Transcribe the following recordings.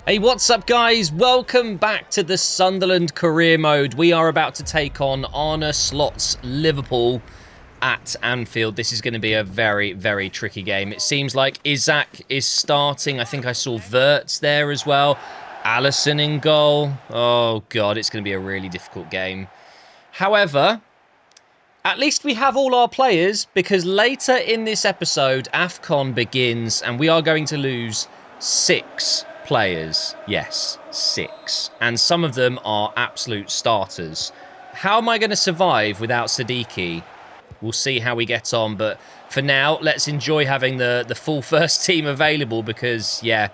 Hey, what's up, guys? Welcome back to the Sunderland career mode. We are about to take on Arne Slot's Liverpool at Anfield. This is going to be a very, very tricky game. It seems like Isak is starting. I think I saw Wirtz there as well. Alisson in goal. Oh, God, it's going to be a really difficult game. However, at least we have all our players, because later in this episode, AFCON begins and we are going to lose 6 players. Yes, 6. And some of them are absolute starters. How am I going to survive without Siddiqui? We'll see how we get on. But for now, let's enjoy having the full first team available because, yeah,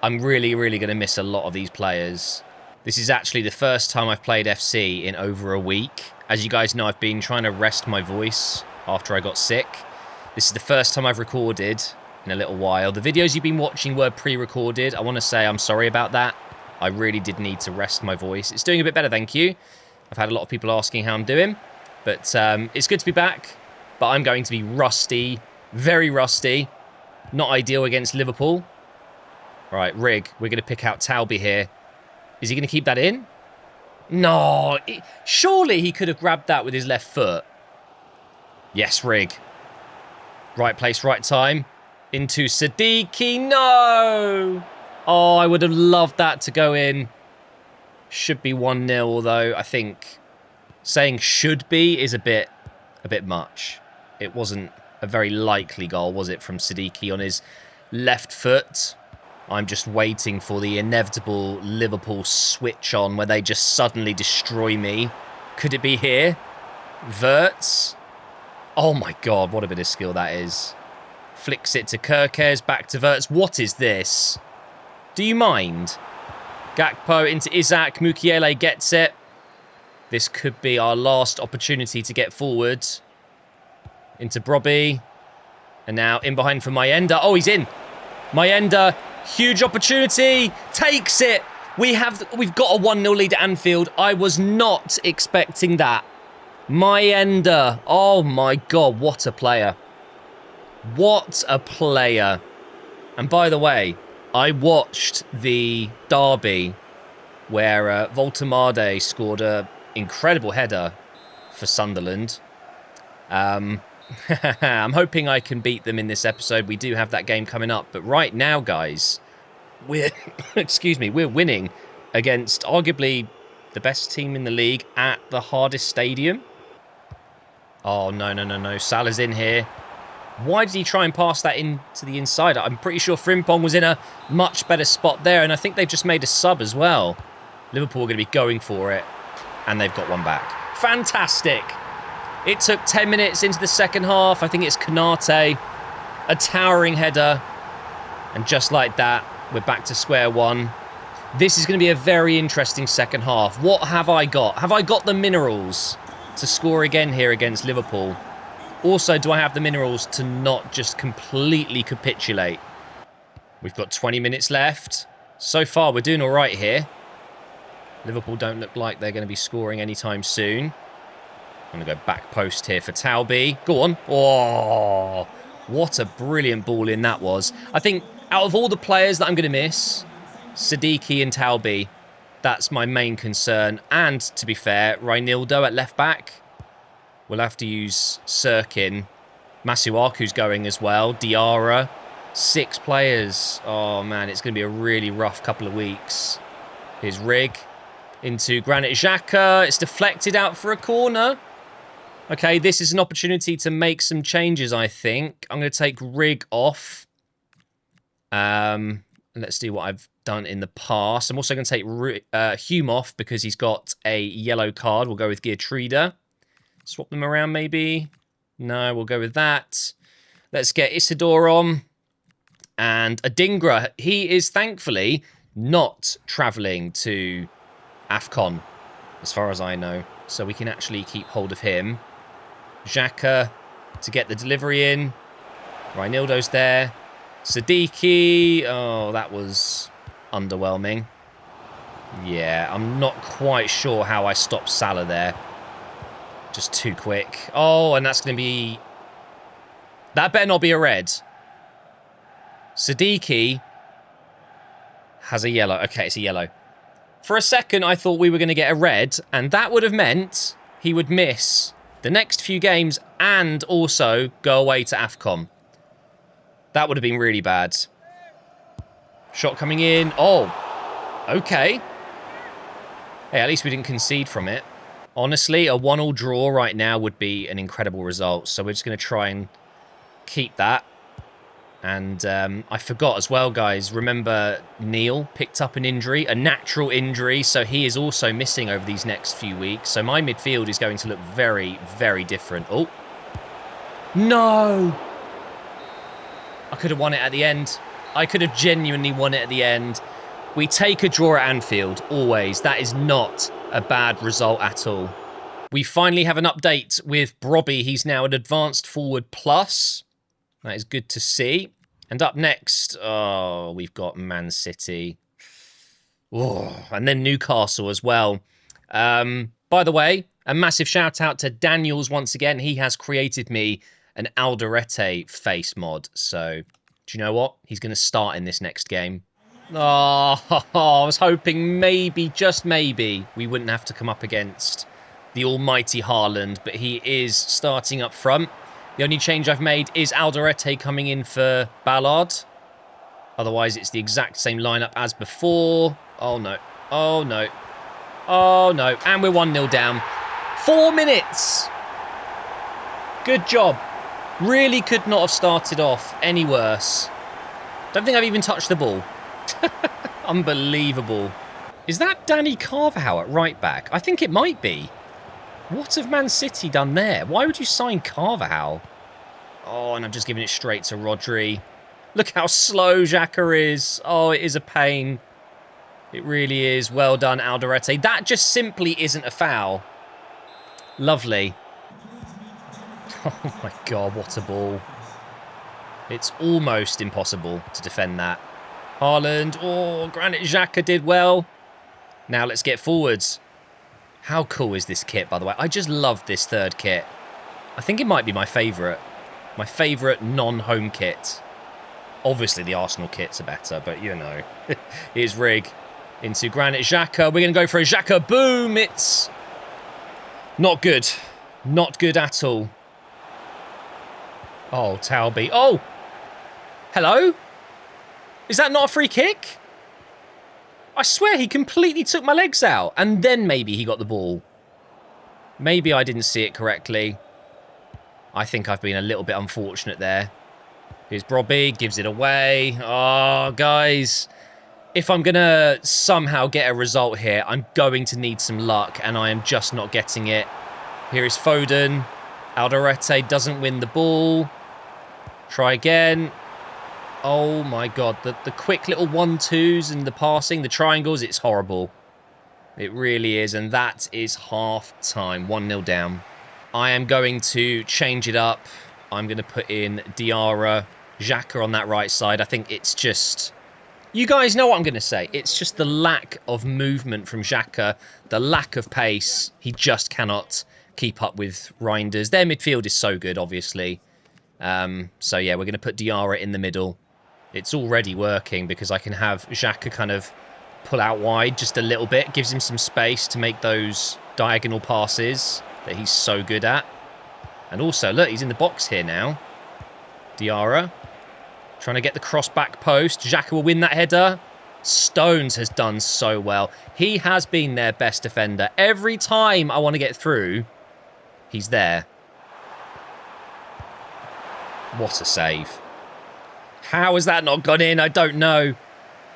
I'm really going to miss a lot of these players. This is actually the first time I've played FC in over a week. As you guys know, I've been trying to rest my voice after I got sick. This is the first time I've recorded in a little while. The videos you've been watching were pre-recorded. I want to say I'm sorry about that. I really did need to rest my voice. It's doing a bit better, thank you. I've had a lot of people asking how I'm doing, but it's good to be back. But I'm going to be rusty, very rusty. Not ideal against Liverpool. Right, Rig, we're going to pick out Talby here. Is he going to keep that in? No, surely he could have grabbed that with his left foot. Yes, Rig. Right place, right time. Into Siddiqui. No! Oh, I would have loved that to go in. Should be 1-0, although I think saying should be is a bit much. It wasn't a very likely goal, was it, from Siddiqui on his left foot? I'm just waiting for the inevitable Liverpool switch on where they just suddenly destroy me. Could it be here? Wirtz. Oh my God, what a bit of skill that is. Flicks it to Kerkez, back to Wirtz. What is this? Do you mind? Gakpo into Isak. Mukiele gets it. This could be our last opportunity to get forward. Into Brobby. And now in behind for Mayenda. Oh, he's in. Mayenda, huge opportunity. Takes it. We've got a 1-0 lead at Anfield. I was not expecting that. Mayenda. Oh my God, what a player. What a player. And by the way, I watched the derby where Voltemade scored an incredible header for Sunderland. I'm hoping I can beat them in this episode. We do have that game coming up. But right now, guys, we're we're winning against arguably the best team in the league at the hardest stadium. Oh, no. Salah's in here. Why did he try and pass that into the inside? I'm pretty sure Frimpong was in a much better spot there, and I think they've just made a sub as well. Liverpool are going to be going for it, and they've got one back. Fantastic. It took 10 minutes into the second half. I think it's Konate. A towering header. And just like that, we're back to square one. This is going to be a very interesting second half. What have I got? Have I got the minerals to score again here against Liverpool? Also, do I have the minerals to not just completely capitulate? We've got 20 minutes left. So far, we're doing all right here. Liverpool don't look like they're going to be scoring anytime soon. I'm going to go back post here for Talby. Go on. Oh, what a brilliant ball in that was. I think out of all the players that I'm going to miss, Siddiqui and Talby, that's my main concern. And, to be fair, Reinildo at left back. We'll have to use Sirkin. Masuaku's going as well. Diarra. 6 players. Oh, man, it's going to be a really rough couple of weeks. Here's Rig. Into Granit Xhaka. It's deflected out for a corner. Okay, this is an opportunity to make some changes, I think. I'm going to take Rig off. Let's do what I've done in the past. I'm also going to take Hume off because he's got a yellow card. We'll go with Geertruida. Swap them around, maybe. No, we'll go with that. Let's get Isidore on. And Adingra. He is, thankfully, not travelling to AFCON, as far as I know. So we can actually keep hold of him. Xhaka to get the delivery in. Reinildo's there. Siddiqui. Oh, that was underwhelming. Yeah, I'm not quite sure how I stopped Salah there. Just too quick. Oh, and that's going to be That better not be a red. Siddiqui has a yellow. Okay, it's a yellow. For a second, I thought we were going to get a red, and that would have meant he would miss the next few games and also go away to AFCON. That would have been really bad. Shot coming in. Oh, okay. Hey, at least we didn't concede from it. Honestly, a 1-1 draw right now would be an incredible result. So we're just going to try and keep that. And I forgot as well, guys. Remember, Neil picked up an injury, a natural injury. So he is also missing over these next few weeks. So my midfield is going to look very, very different. Oh. No. I could have won it at the end. I could have genuinely won it at the end. We take a draw at Anfield, always. That is not a bad result at all. We finally have an update with Brobby. He's now an advanced forward plus. That is good to see. And up next, oh, we've got Man City. Oh, and then Newcastle as well. By the way, a massive shout out to Danielz once again. He has created me an Alderete face mod. So, do you know what? He's going to start in this next game. Oh, I was hoping maybe, just maybe, we wouldn't have to come up against the almighty Haaland, but he is starting up front. The only change I've made is Alderete coming in for Ballard. Otherwise, it's the exact same lineup as before. Oh, no. Oh, no. Oh, no. And we're 1-0 down. 4 minutes. Good job. Really could not have started off any worse. Don't think I've even touched the ball. Unbelievable. Is that Danny Carvajal at right back? I think it might be. What have Man City done there? Why would you sign Carvajal? Oh, and I'm just giving it straight to Rodri. Look how slow Xhaka is. Oh, it is a pain. It really is. Well done, Alderete. That just simply isn't a foul. Lovely. Oh my God, what a ball. It's almost impossible to defend that. Haaland. Oh, Granit Xhaka did well. Now let's get forwards. How cool is this kit, by the way? I just love this third kit. I think it might be my favourite. My favourite non-home kit. Obviously, the Arsenal kits are better, but you know. Here's Rig into Granit Xhaka. We're going to go for a Xhaka. Boom! It's not good. Not good at all. Oh, Talby. Oh! Hello? Is that not a free kick? I swear he completely took my legs out. And then maybe he got the ball. Maybe I didn't see it correctly. I think I've been a little bit unfortunate there. Here's Brobby. Gives it away. Oh, guys. If I'm going to somehow get a result here, I'm going to need some luck. And I am just not getting it. Here is Foden. Alderete doesn't win the ball. Try again. Oh my God, the quick little 1-2s and the passing, the triangles, it's horrible. It really is, and that is half time, 1-0 down. I am going to change it up. I'm going to put in Diarra, Xhaka on that right side. I think it's just... You guys know what I'm going to say. It's just the lack of movement from Xhaka, the lack of pace. He just cannot keep up with Reinders. Their midfield is so good, obviously. So yeah, we're going to put Diarra in the middle. It's already working because I can have Xhaka kind of pull out wide just a little bit. Gives him some space to make those diagonal passes that he's so good at. And also, look, he's in the box here now. Diarra trying to get the cross back post. Xhaka will win that header. Stones has done so well. He has been their best defender. Every time I want to get through, he's there. What a save. How has that not gone in? I don't know.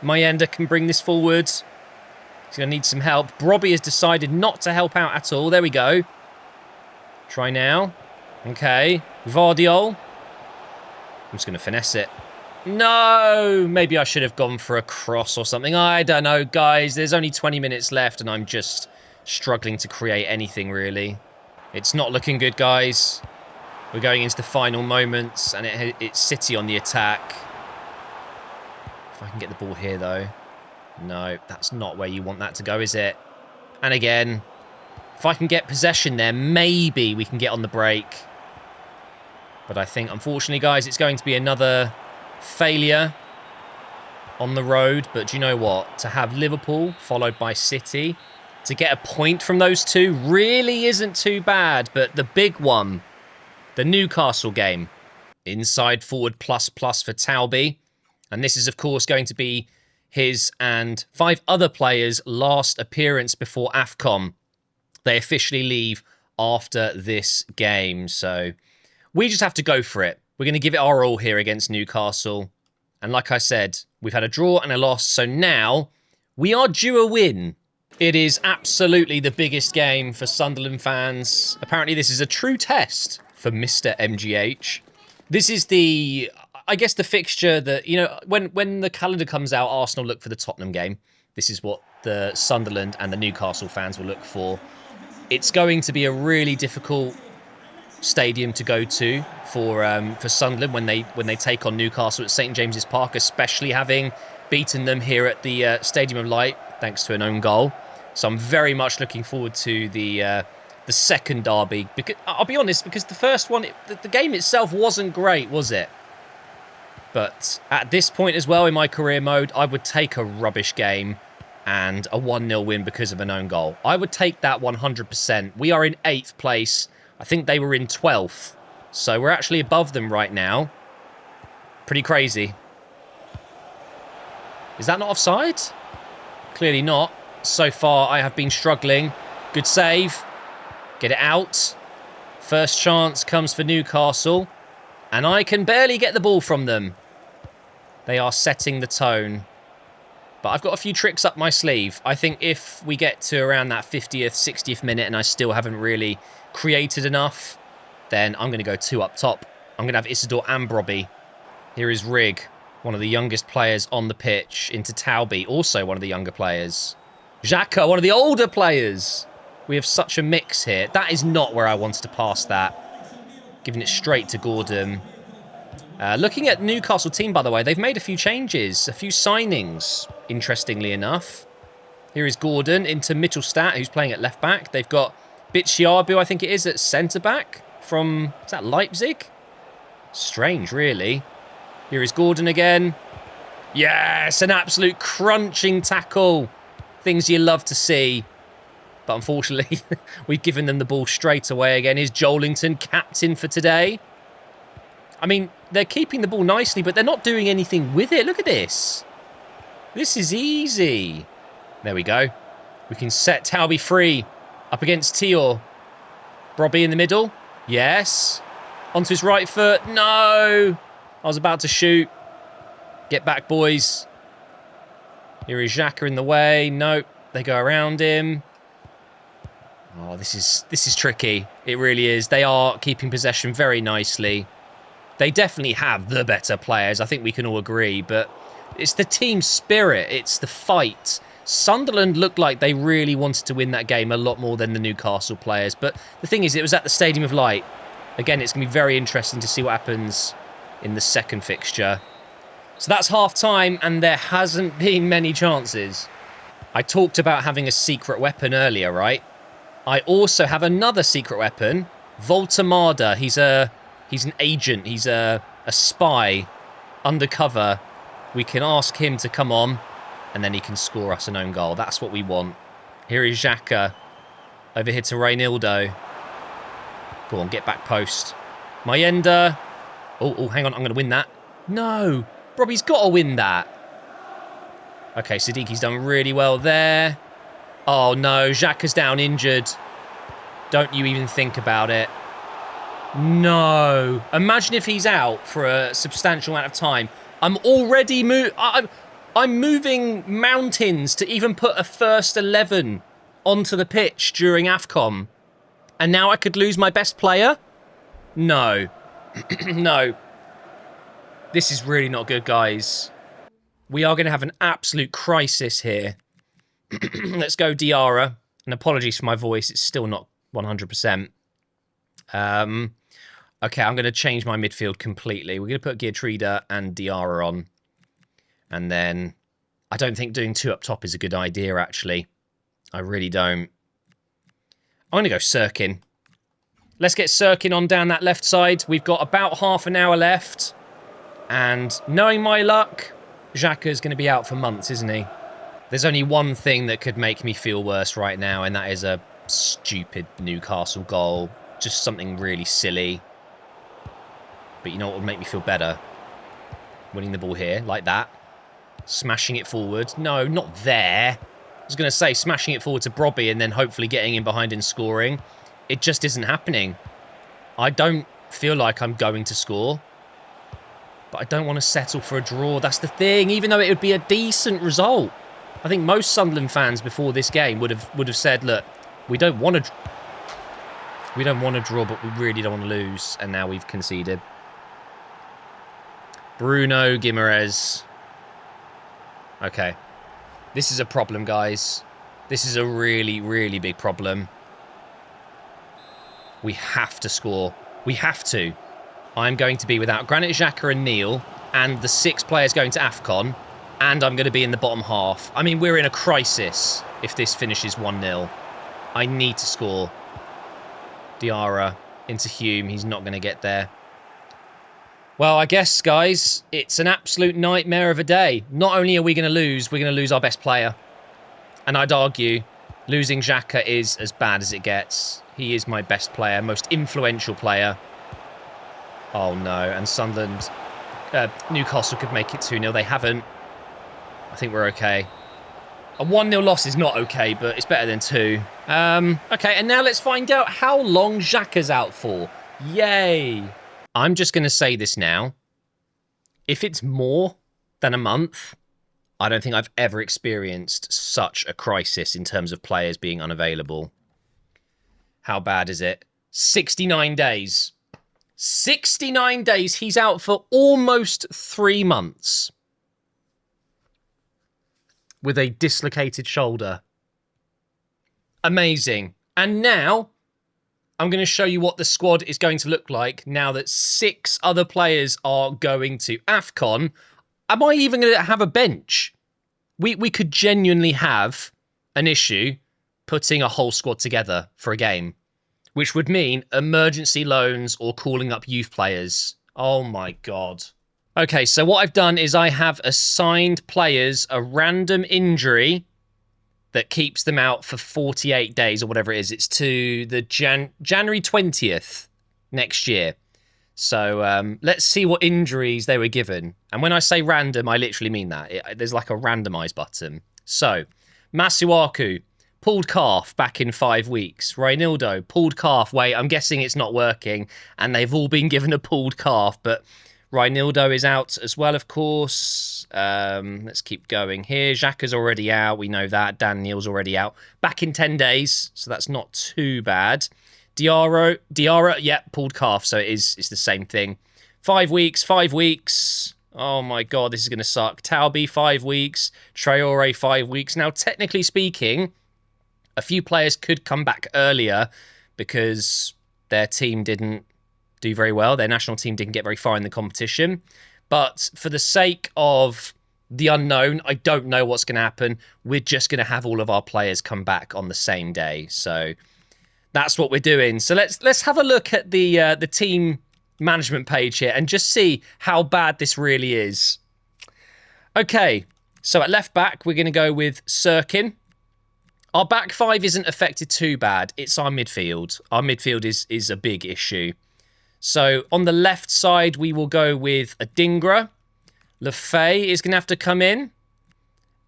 Mayenda can bring this forward. He's going to need some help. Brobby has decided not to help out at all. There we go. Try now. Okay. Vardiol. I'm just going to finesse it. No! Maybe I should have gone for a cross or something. I don't know, guys. There's only 20 minutes left and I'm just struggling to create anything, really. It's not looking good, guys. We're going into the final moments, and it's City on the attack. If I can get the ball here, though. No, that's not where you want that to go, is it? And again, if I can get possession there, maybe we can get on the break. But I think, unfortunately, guys, it's going to be another failure on the road. But do you know what? To have Liverpool followed by City, to get a point from those two really isn't too bad. But the big one, the Newcastle game, inside forward plus for Taubie. And this is, of course, going to be his and 5 other players' last appearance before AFCON. They officially leave after this game. So we just have to go for it. We're going to give it our all here against Newcastle. And like I said, we've had a draw and a loss. So now we are due a win. It is absolutely the biggest game for Sunderland fans. Apparently this is a true test for Mr. MGH. This is the, I guess, the fixture that, you know, when the calendar comes out, Arsenal look for the Tottenham game. This is what the Sunderland and the Newcastle fans will look for. It's going to be a really difficult stadium to go to for Sunderland when they take on Newcastle at St James's Park, especially having beaten them here at the Stadium of Light thanks to an own goal. So I'm very much looking forward to the second derby. Because I'll be honest, because the first one, the game itself wasn't great, was it? But at this point as well in my career mode, I would take a rubbish game and a 1-0 win because of an own goal. I would take that 100%. We are in 8th place. I think they were in 12th. So we're actually above them right now. Pretty crazy. Is that not offside? Clearly not. So far, I have been struggling. Good save. Get it out. First chance comes for Newcastle. And I can barely get the ball from them. They are setting the tone. But I've got a few tricks up my sleeve. I think if we get to around that 50th, 60th minute and I still haven't really created enough, then I'm going to go 2 up top. I'm going to have Isidore and Brobby. Here is Rig, one of the youngest players on the pitch, into Taubie, also one of the younger players. Xhaka, one of the older players. We have such a mix here. That is not where I wanted to pass that. Giving it straight to Gordon. Looking at Newcastle team, by the way, they've made a few changes, a few signings, interestingly enough. Here is Gordon into Mittelstadt, who's playing at left-back. They've got Bitshiabu, I think it is, at centre-back from, is that Leipzig? Strange, really. Here is Gordon again. Yes, an absolute crunching tackle. Things you love to see. But unfortunately, we've given them the ball straight away again. Is Joelinton captain for today? I mean, they're keeping the ball nicely, but they're not doing anything with it. Look at this. This is easy. There we go. We can set Taubie free up against Tior. Brobby in the middle. Yes. Onto his right foot. No. I was about to shoot. Get back, boys. Here is Xhaka in the way. Nope. They go around him. Oh, this is tricky. It really is. They are keeping possession very nicely. They definitely have the better players. I think we can all agree. But it's the team spirit. It's the fight. Sunderland looked like they really wanted to win that game a lot more than the Newcastle players. But the thing is, it was at the Stadium of Light. Again, it's going to be very interesting to see what happens in the second fixture. So that's half-time, and there hasn't been many chances. I talked about having a secret weapon earlier, right? I also have another secret weapon, Voltamada. He's an agent. He's a spy, undercover. We can ask him to come on, and then he can score us an own goal. That's what we want. Here is Xhaka. Over here to Reynildo. Go on, get back post. Mayenda. Oh, hang on. I'm going to win that. No. Robbie's got to win that. Okay, Sadiqi's done really well there. Oh, no. Xhaka's down injured. Don't you even think about it. No. Imagine if he's out for a substantial amount of time. I'm already I'm moving mountains to even put a first 11 onto the pitch during AFCON. And now I could lose my best player? No. No. This is really not good, guys. We are going to have an absolute crisis here. Let's go Diarra. And apologies for my voice. It's still not 100%. Okay, I'm going to change my midfield completely. We're going to put Geertruida and Diarra on. And then I don't think doing 2 up top is a good idea, actually. I really don't. I'm going to go Sirkin. Let's get Sirkin on down that left side. We've got about half an hour left. And knowing my luck, Xhaka's going to be out for months, isn't he? There's only one thing that could make me feel worse right now, and that is a stupid Newcastle goal. Just something really silly. But you know what would make me feel better? Winning the ball here, like that. Smashing it forward. No, not there. I was going to say smashing it forward to Brobby and then hopefully getting in behind and scoring. It just isn't happening. I don't feel like I'm going to score. But I don't want to settle for a draw. That's the thing. Even though it would be a decent result. I think most Sunderland fans before this game would have said, look, we don't want to draw, but we really don't want to lose. And now we've conceded. Bruno Guimaraes. Okay. This is a problem, guys. This is a really, really big problem. We have to score. We have to. I'm going to be without Granit Xhaka and Neil, and the 6 players going to AFCON, and I'm going to be in the bottom half. I mean, we're in a crisis if this finishes 1-0. I need to score. Diarra into Hume. He's not going to get there. Well, I guess, guys, it's an absolute nightmare of a day. Not only are we going to lose, we're going to lose our best player. And I'd argue losing Xhaka is as bad as it gets. He is my best player, most influential player. Oh, no. And Sunderland, Newcastle could make it 2-0. They haven't. I think we're okay. A 1-0 loss is not okay, but it's better than 2. Okay, and now let's find out how long Xhaka's out for. Yay. I'm just going to say this now. If it's more than a month, I don't think I've ever experienced such a crisis in terms of players being unavailable. How bad is it? 69 days. 69 days. He's out for almost 3 months. With a dislocated shoulder. Amazing. And now I'm going to show you what the squad is going to look like now that 6 other players are going to AFCON. Am I even going to have a bench? We could genuinely have an issue putting a whole squad together for a game, which would mean emergency loans or calling up youth players. Oh my God. Okay, so what I've done is I have assigned players a random injury that keeps them out for 48 days or whatever it is. It's to the January 20th next year. So let's see what injuries they were given. And when I say random, I literally mean that. There's like a randomize button. So Masuaku, pulled calf back in 5 weeks. Reinildo, pulled calf. Wait, I'm guessing it's not working. And they've all been given a pulled calf. But Reinildo is out as well, of course. Let's keep going here. Xhaka's already out. We know that. Danielz already out. Back in 10 days. So that's not too bad. Diarra, yeah, pulled calf. So it's the same thing. 5 weeks, 5 weeks. Oh my God, this is going to suck. Taubi, 5 weeks. Traore, 5 weeks. Now, technically speaking, a few players could come back earlier because their team didn't do very well. Their national team didn't get very far in the competition. But for the sake of the unknown, I don't know what's going to happen. We're just going to have all of our players come back on the same day. So that's what we're doing. So let's have a look at the team management page here and just see how bad this really is. Okay, so at left back, we're going to go with Sirkin. Our back 5 isn't affected too bad. It's our midfield. Our midfield is a big issue. So on the left side, we will go with Adingra. Lefay is going to have to come in.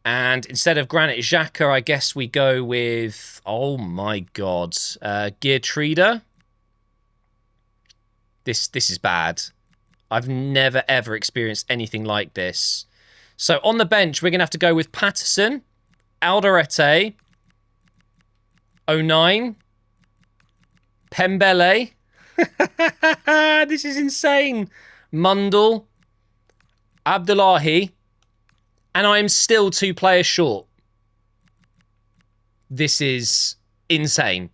And instead of Granit Xhaka, I guess we go with, oh my God, Geertruida. This is bad. I've never, ever experienced anything like this. So on the bench, we're going to have to go with Patterson, Alderete, 09, Pembele. This is insane. Mundle, Abdullahi, and I am still 2 players short. This is insane.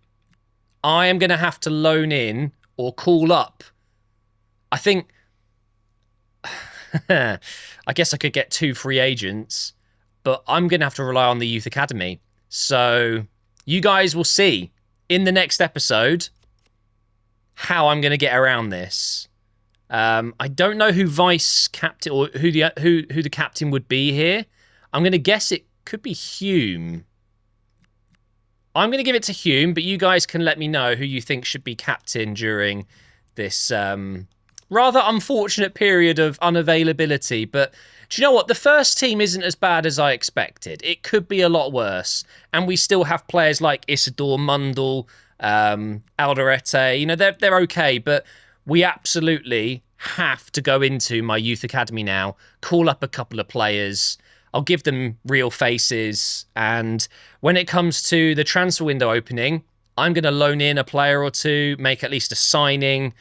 I am going to have to loan in or call up. I think... I guess I could get 2 free agents, but I'm going to have to rely on the Youth Academy. So you guys will see in the next episode how I'm going to get around this. I don't know who vice captain or who the captain would be here. I'm going to guess it could be Hume. I'm going to give it to Hume, but you guys can let me know who you think should be captain during this rather unfortunate period of unavailability. But do you know what? The first team isn't as bad as I expected. It could be a lot worse. And we still have players like Isidore, Mundell, Alderete. You know, they're okay, but we absolutely have to go into my youth academy now, call up a couple of players. I'll give them real faces. And when it comes to the transfer window opening, I'm going to loan in a player or two, make at least a signing,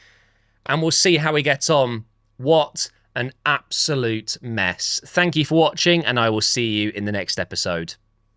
and we'll see how he gets on. What an absolute mess. Thank you for watching, and I will see you in the next episode.